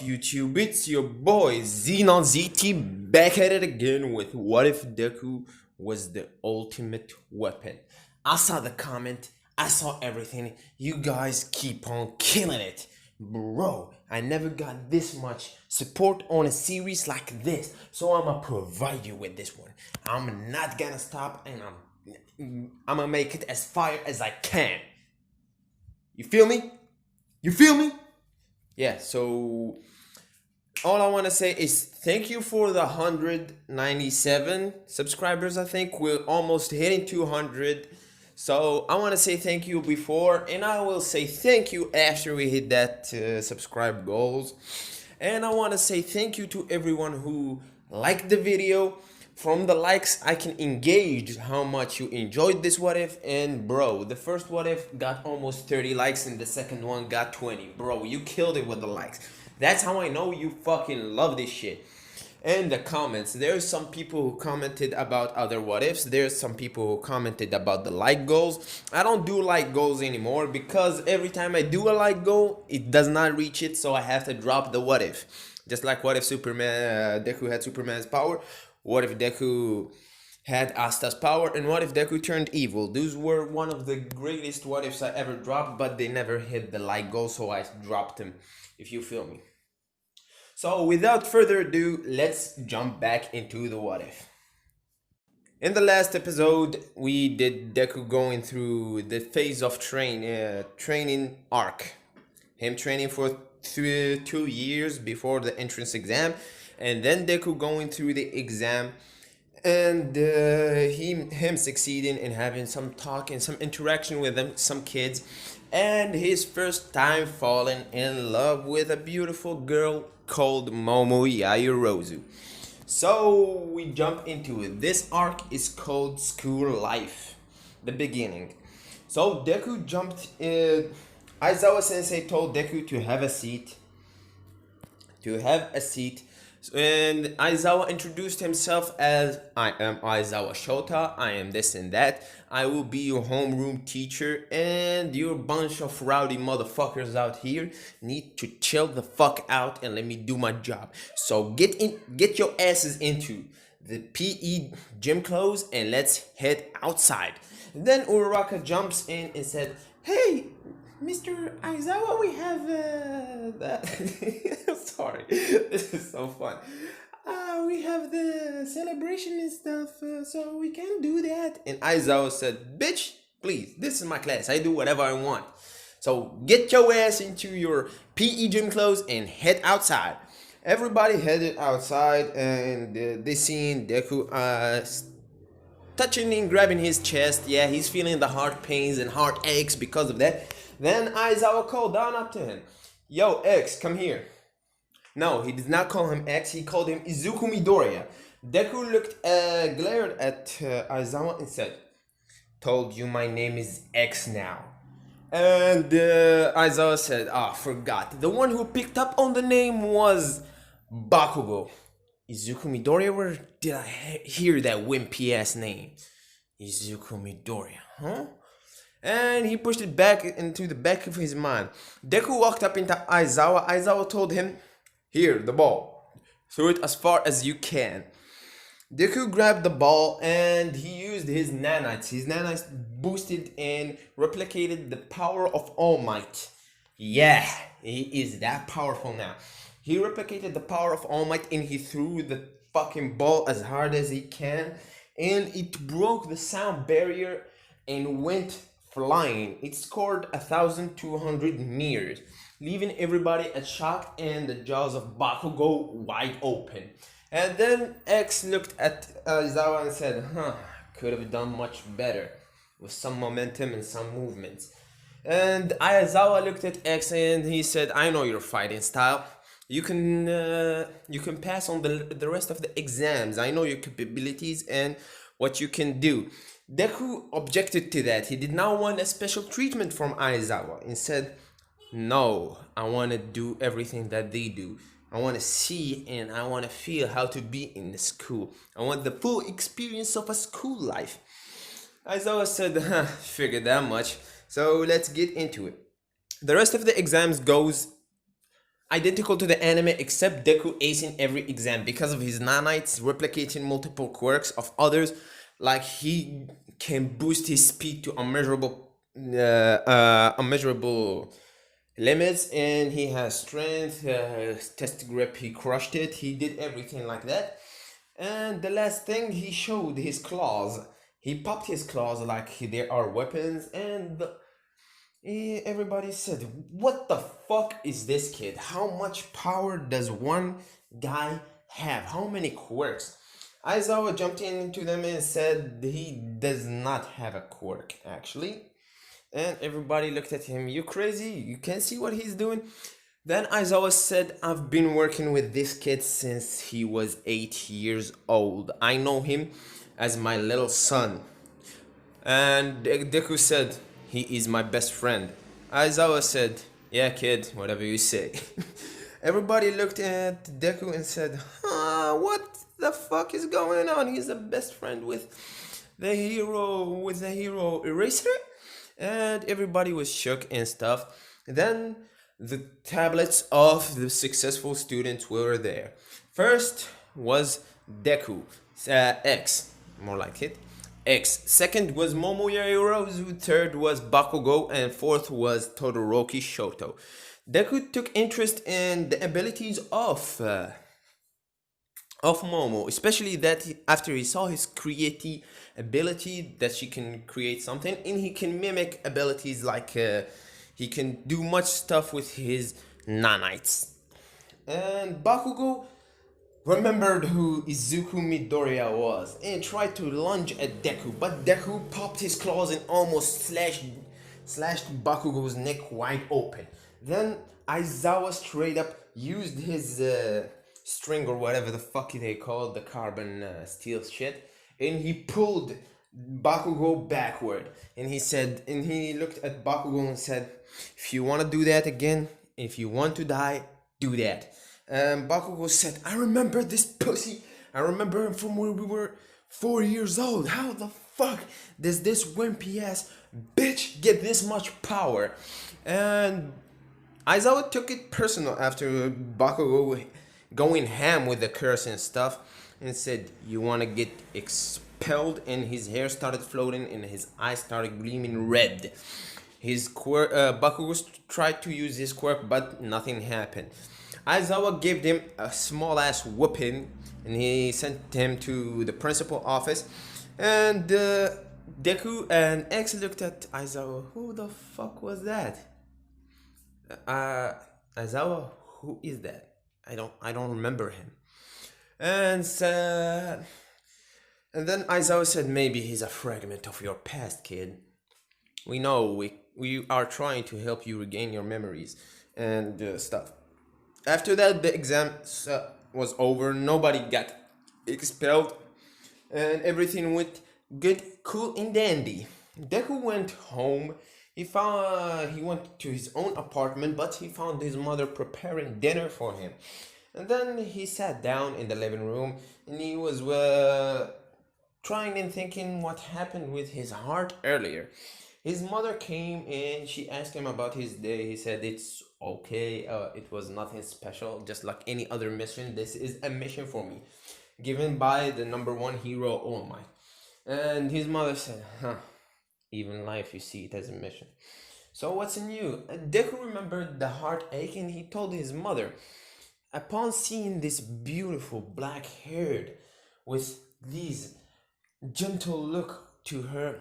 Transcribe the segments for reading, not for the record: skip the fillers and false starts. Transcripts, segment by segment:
YouTube? It's your boy Xenon ZT back at it again with what if Deku was the ultimate weapon. I saw the comment, I saw everything. You guys keep on killing it. Bro, I never got this much support on a series like this, so I'ma provide you with this one. I'm not gonna stop, and I'm gonna make it as fire as I can. You feel me? You feel me? Yeah, so all I want to say is thank you for the 197 subscribers. I think we're almost hitting 200. So I want to say thank you before, and I will say thank you after we hit that subscribe goals. And I want to say thank you to everyone who liked the video. From the likes, I can engage how much you enjoyed this what if. And bro, the first what if got almost 30 likes and the second one got 20. Bro, you killed it with the likes. That's how I know you fucking love this shit. And the comments, there's some people who commented about other what ifs. There's some people who commented about the like goals. I don't do like goals anymore because every time I do a like goal, it does not reach it, so I have to drop the what if. Just like what if Deku had Superman's power. What if Deku had Asta's power? And what if Deku turned evil? Those were one of the greatest what ifs I ever dropped, but they never hit the like goal, so I dropped them, if you feel me. So without further ado, let's jump back into the what if. In the last episode, we did Deku going through the phase of training arc. Him training for 2 years before the entrance exam. And then Deku going through the exam, and him succeeding in having some talk and some interaction with them, some kids, and his first time falling in love with a beautiful girl called Momo Yaoyorozu. So we jump into it. This arc is called School Life, the beginning. So Deku jumped in. Aizawa Sensei told Deku to have a seat. And Aizawa introduced himself as, I am Aizawa Shota, I am this and that, I will be your homeroom teacher, and you're a bunch of rowdy motherfuckers out here need to chill the fuck out and let me do my job. So get your asses into the PE gym clothes and let's head outside. And then Uraraka jumps in and said, hey, Mr. Aizawa, we have that. Sorry, this is so fun. We have the celebration and stuff, so we can do that. And Aizawa said, bitch, please, this is my class. I do whatever I want. So get your ass into your PE gym clothes and head outside. Everybody headed outside, and they seen Deku touching and grabbing his chest. Yeah, he's feeling the heart pains and heart aches because of that. Then Aizawa called down up to him. Yo, X, come here. No, he did not call him X. He called him Izuku Midoriya. Deku glared at Aizawa and said, told you my name is X now. And Aizawa said, forgot. The one who picked up on the name was Bakugo. Izuku Midoriya? Where did I hear that wimpy ass name? Izuku Midoriya, huh? And he pushed it back into the back of his mind. Deku walked up into Aizawa. Aizawa told him, here, the ball. Throw it as far as you can. Deku grabbed the ball and he used his nanites. His nanites boosted and replicated the power of All Might. Yeah, he is that powerful now. He replicated the power of All Might and he threw the fucking ball as hard as he can. And it broke the sound barrier and went flying. It scored 1,200 meters, leaving everybody at shock and the jaws of Bakugo wide open. And then X looked at Aizawa and said, could have done much better with some momentum and some movements. And Aizawa looked at X and he said, I know your fighting style. You can pass on the rest of the exams. I know your capabilities and what you can do. Deku objected to that. He did not want a special treatment from Aizawa and said, no, I want to do everything that they do. I want to see and I want to feel how to be in the school. I want the full experience of a school life. Aizawa said, figured that much. So let's get into it. The rest of the exams goes identical to the anime except Deku acing every exam because of his nanites replicating multiple quirks of others. Like he can boost his speed to unmeasurable limits, and he has strength, test grip, he crushed it, he did everything like that. And the last thing, he showed his claws. He popped his claws like they are weapons, and everybody said, what the fuck is this kid? How much power does one guy have? How many quirks? Aizawa jumped into them and said he does not have a quirk, actually. And everybody looked at him, you crazy? You can't see what he's doing? Then Aizawa said, I've been working with this kid since he was 8 years old. I know him as my little son. And Deku said, he is my best friend. Aizawa said, yeah kid, whatever you say. Everybody looked at Deku and said, what the fuck is going on? He's the best friend with the hero Eraser? And everybody was shook and stuff. Then the tablets of the successful students were there. First was Deku, X, more like it. X. Second was Momoya Hirozu. Third was Bakugo, and fourth was Todoroki Shoto. Deku took interest in the abilities of Momo, especially that after he saw his creative ability that she can create something, and he can mimic abilities like he can do much stuff with his nanites. And Bakugo remembered who Izuku Midoriya was and tried to lunge at Deku, but Deku popped his claws and almost slashed Bakugo's neck wide open. Then Aizawa straight up used his string or whatever the fuck they call the carbon steel shit, and he pulled Bakugo backward. And he looked at Bakugo and said, if you want to do that again, if you want to die, do that. Bakugo said, I remember this pussy. I remember him from when we were 4 years old. How the fuck does this wimpy ass bitch get this much power? And Aizawa took it personal after Bakugo going ham with the curse and stuff, and said, you wanna get expelled? And his hair started floating and his eyes started gleaming red. His quirk, Bakugo tried to use his quirk, but nothing happened. Aizawa gave him a small ass whooping, and he sent him to the principal office. And Deku and X looked at Aizawa. Who the fuck was that? Aizawa, who is that? I don't remember him. And then Aizawa said, maybe he's a fragment of your past, kid. We know we are trying to help you regain your memories and stuff. After that, the exam was over. Nobody got expelled, and everything went good, cool, and dandy. Deku went home. He went to his own apartment, but he found his mother preparing dinner for him. And then he sat down in the living room, and he was trying and thinking what happened with his heart earlier. His mother came and she asked him about his day. He said it's okay. It was nothing special, just like any other mission. This is a mission for me, given by the number one hero, All Might. And his mother said, even life, you see it as a mission. So what's new? Deku remembered the heartache, and he told his mother. Upon seeing this beautiful black haired with this gentle look to her,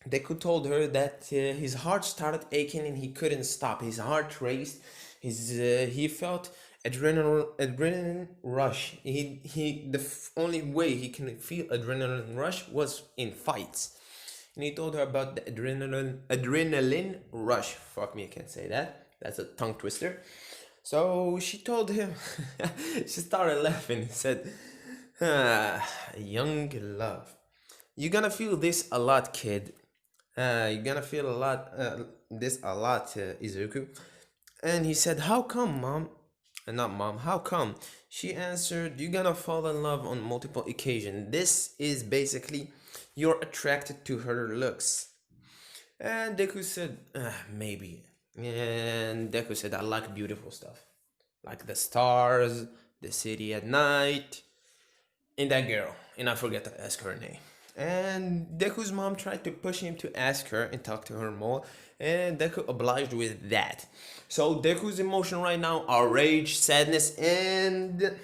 Deku told her that his heart started aching and he couldn't stop. His heart raced. He felt adrenaline rush. Only way he can feel adrenaline rush was in fights. And he told her about the adrenaline rush. Fuck me, I can't say that. That's a tongue twister. So she told him. She started laughing and said, young love. You're gonna feel this a lot, kid. You're gonna feel this a lot, Izuku. And he said, how come, mom? Not mom, how come? She answered, you're gonna fall in love on multiple occasions. This is basically, you're attracted to her looks. And Deku said, maybe. And Deku said, I like beautiful stuff. like the stars, the city at night, and that girl, and I forget to ask her name. And Deku's mom tried to push him to ask her and talk to her more, and Deku obliged with that. So Deku's emotion right now are rage, sadness, and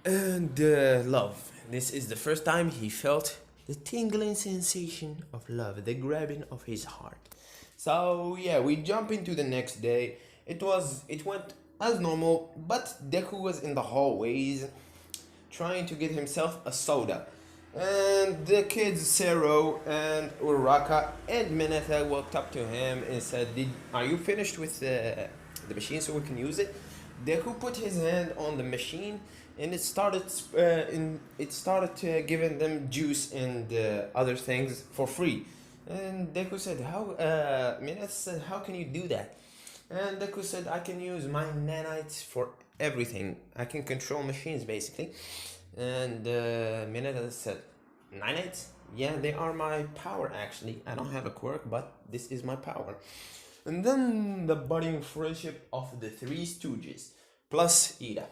love. This is the first time he felt the tingling sensation of love, the grabbing of his heart. So yeah, we jump into the next day. It went as normal, but Deku was in the hallways trying to get himself a soda. And the kids, Zero and Uraka and Mineta, walked up to him and said, Are you finished with the machine so we can use it? Deku put his hand on the machine and it started giving them juice and other things for free. And Deku said, Mineta said, how can you do that? And Deku said, I can use my nanites for everything. I can control machines basically. And Mineta said, nanites? Yeah, they are my power actually. I don't have a quirk, but this is my power. And then the budding friendship of the three stooges, plus Ida.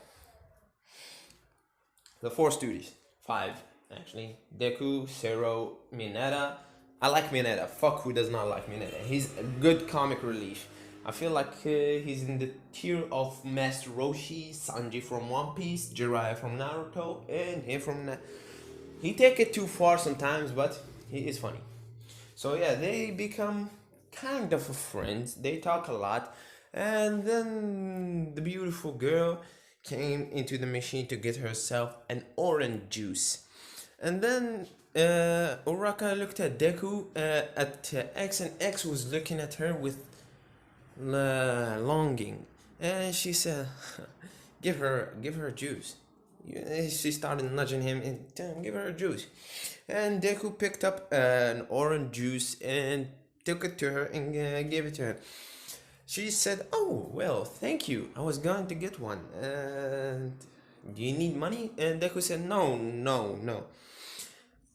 The four stooges. Five, actually. Deku, Zero, Mineta. I like Mineta. Fuck who does not like Mineta. He's a good comic relief. I feel like he's in the tier of Master Roshi, Sanji from One Piece, Jiraiya from Naruto, and him from he take it too far sometimes, but he is funny. So yeah, they become kind of friends. They talk a lot, and then the beautiful girl came into the machine to get herself an orange juice. And then Uraka looked at Deku, at X, and X was looking at her with longing, and she said, give her juice. She started nudging him and give her juice. And Deku picked up an orange juice and took it to her and gave it to her. She said, oh, well, thank you. I was going to get one. And do you need money? And Deku said, no.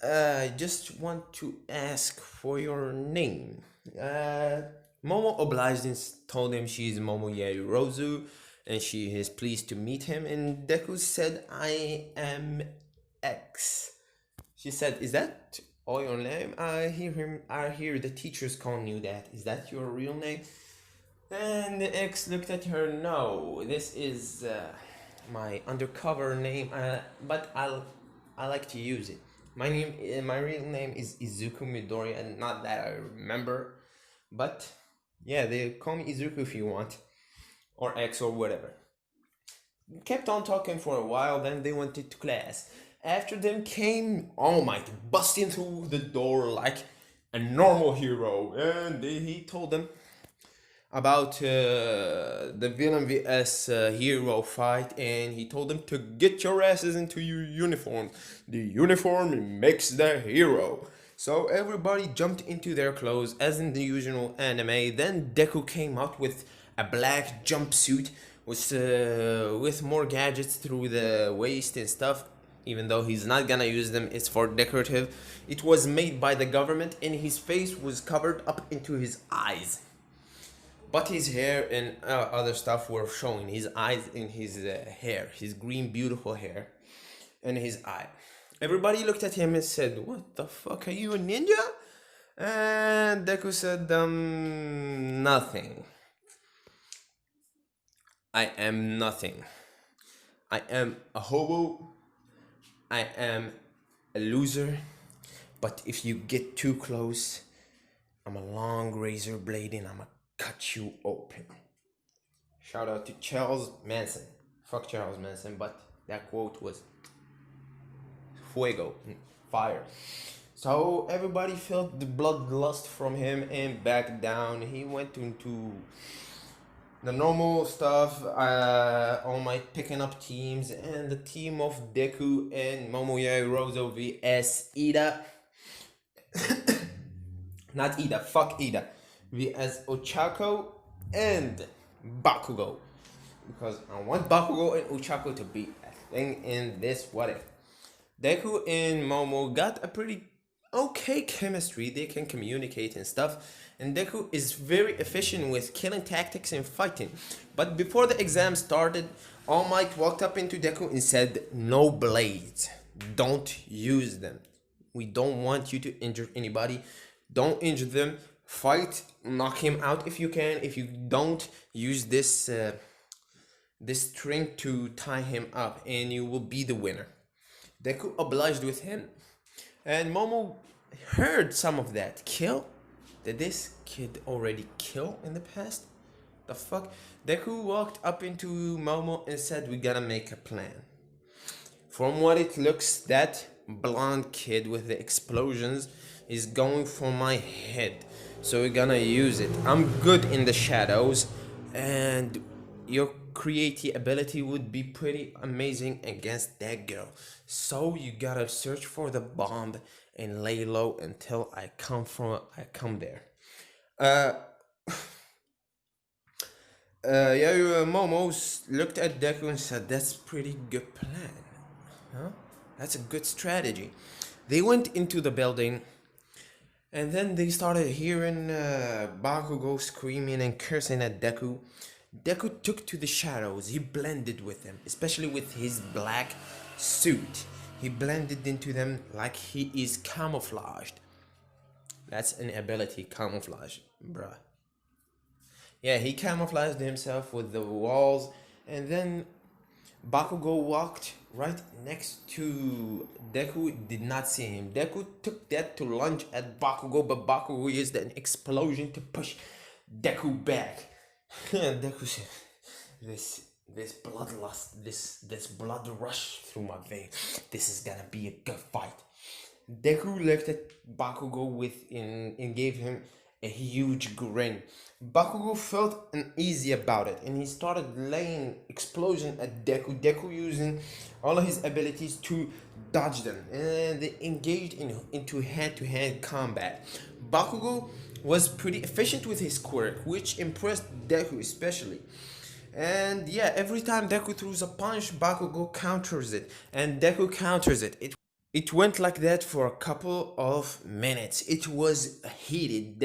I just want to ask for your name. Momo obliged and told him she's Momo Yaoyorozu and she is pleased to meet him. And Deku said, I am X. She said, is that all your name? I hear the teachers calling you that. Is that your real name? And X looked at her, no, this is my undercover name, but I like to use it. My real name is Izuku Midori, and not that I remember, but yeah, they call me Izuku if you want, or X or whatever. Kept on talking for a while, then they went into class. After them came All Might, busting through the door like a normal hero, and he told them about the villain vs hero fight, and he told them to get your asses into your uniform. The uniform makes the hero. So everybody jumped into their clothes as in the usual anime. Then Deku came out with a black jumpsuit with more gadgets through the waist and stuff. Even though he's not gonna use them, it's for decorative. It was made by the government, and his face was covered up into his eyes. But his hair and other stuff were showing. His eyes and his hair. His green, beautiful hair. And his eye. Everybody looked at him and said, what the fuck, are you a ninja? And Deku said, nothing. I am nothing. I am a hobo. I am a loser. But if you get too close, I'm a long razor blade and I'm a cut you open. Shout out to Charles Manson. Fuck Charles Manson, but that quote was fuego, fire. So everybody felt the bloodlust from him and backed down. He went into the normal stuff. All Might picking up teams, and the team of Deku and Momo Yaoyorozu vs Ida. Not Ida, fuck Ida. Vs Ochako and Bakugo, because I want Bakugo and Ochako to be a thing in this what if. Deku and Momo got a pretty okay chemistry, they can communicate and stuff. And Deku is very efficient with killing tactics and fighting. But before the exam started, All Might walked up into Deku and said, "No blades. Don't use them. We don't want you to injure anybody. Don't injure them. Fight, knock him out if you can. If you don't, use this string to tie him up, and you will be the winner." Deku obliged with him, and Momo heard some of that. Kill? Did this kid already kill in the past? The fuck? Deku walked up into Momo and said, "We gotta make a plan. From what it looks, that blonde kid with the explosions is going for my head. So we're gonna use it. I'm good in the shadows, and your creative ability would be pretty amazing against that girl. So you gotta search for the bomb and lay low until I come there." Uh, Momo looked at Deku and said, "That's pretty good plan. Huh? That's a good strategy." They went into the building, and then they started hearing Bakugo screaming and cursing at Deku. Deku took to the shadows. He blended with them, especially with his black suit. He blended into them like he is camouflaged. That's an ability, camouflage, bruh. Yeah, he camouflaged himself with the walls, and then Bakugo walked right next to Deku, did not see him. Deku took that to lunge at Bakugo, but Bakugo used an explosion to push Deku back. Deku said, this bloodlust, this blood rush through my veins. This is gonna be a good fight. Deku looked at Bakugo and gave him a huge grin. Bakugo felt uneasy about it, and he started laying explosion at Deku. Deku using all of his abilities to dodge them, and they engaged into hand-to-hand combat. Bakugo was pretty efficient with his quirk, which impressed Deku especially. And yeah, every time Deku throws a punch, Bakugo counters it, and Deku counters it. It went like that for a couple of minutes. It was heated.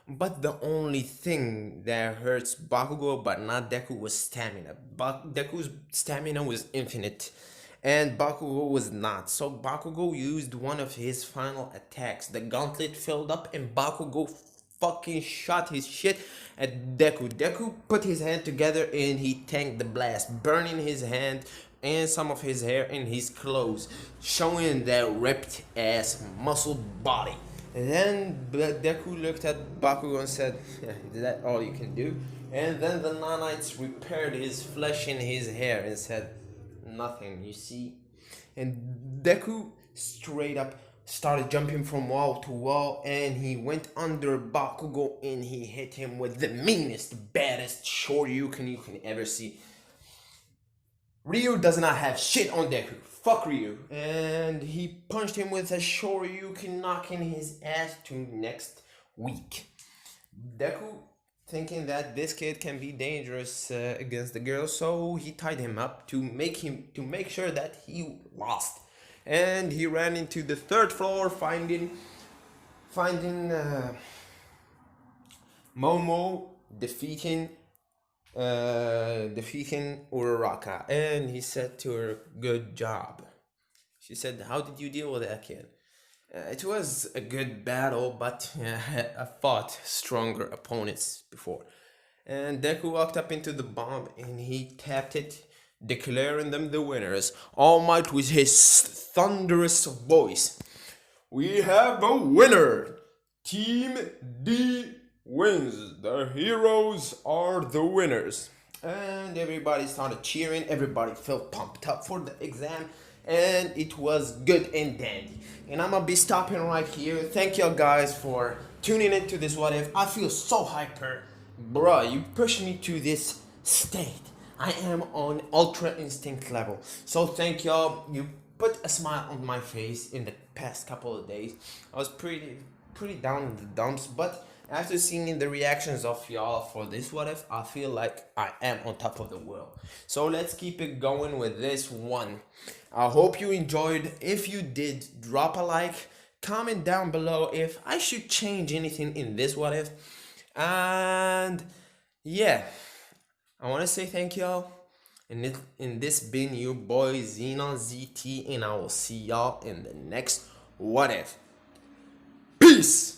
But the only thing that hurts Bakugo but not Deku was stamina. Deku's stamina was infinite, and Bakugo was not. So Bakugo used one of his final attacks. The gauntlet filled up, and Bakugo fucking shot his shit at Deku. Deku put his hand together and he tanked the blast, burning his hand and some of his hair and his clothes, showing that ripped ass muscle body. And then Deku looked at Bakugo and said, "Is that all you can do?" And then the nanites repaired his flesh and his hair and said, "Nothing, you see." And Deku straight up started jumping from wall to wall, and he went under Bakugo and he hit him with the meanest, baddest shoryuken you can ever see. Ryu does not have shit on Deku. Fuck Ryu. And he punched him with a shoryuken, knocking his ass to next week. Deku, thinking that this kid can be dangerous against the girl, so he tied him up to make sure that he lost. And he ran into the third floor, finding Momo defeating Uraraka, and he said to her, "Good job." She said, "How did you deal with that kid?" It was a good battle, but I fought stronger opponents before. And Deku walked up into the bomb and he tapped it, declaring them the winners. All Might with his thunderous voice. "We have a winner! Team D wins. The heroes are the winners." And everybody started cheering. Everybody felt pumped up for the exam, and it was good and dandy. And I'm gonna be stopping right here. Thank y'all guys for tuning into this What If. I feel so hyper. Bruh, you pushed me to this state. I am on ultra instinct level. So thank y'all. You put a smile on my face in the past couple of days. I was pretty down in the dumps, but after seeing the reactions of y'all for this What If, I feel like I am on top of the world. So let's keep it going with this one. I hope you enjoyed. If you did, drop a like, Comment down below if I should change anything in this what if. And yeah, I want to say thank y'all. In this been your boy Xenon ZT, and I will see y'all in the next what if. Peace.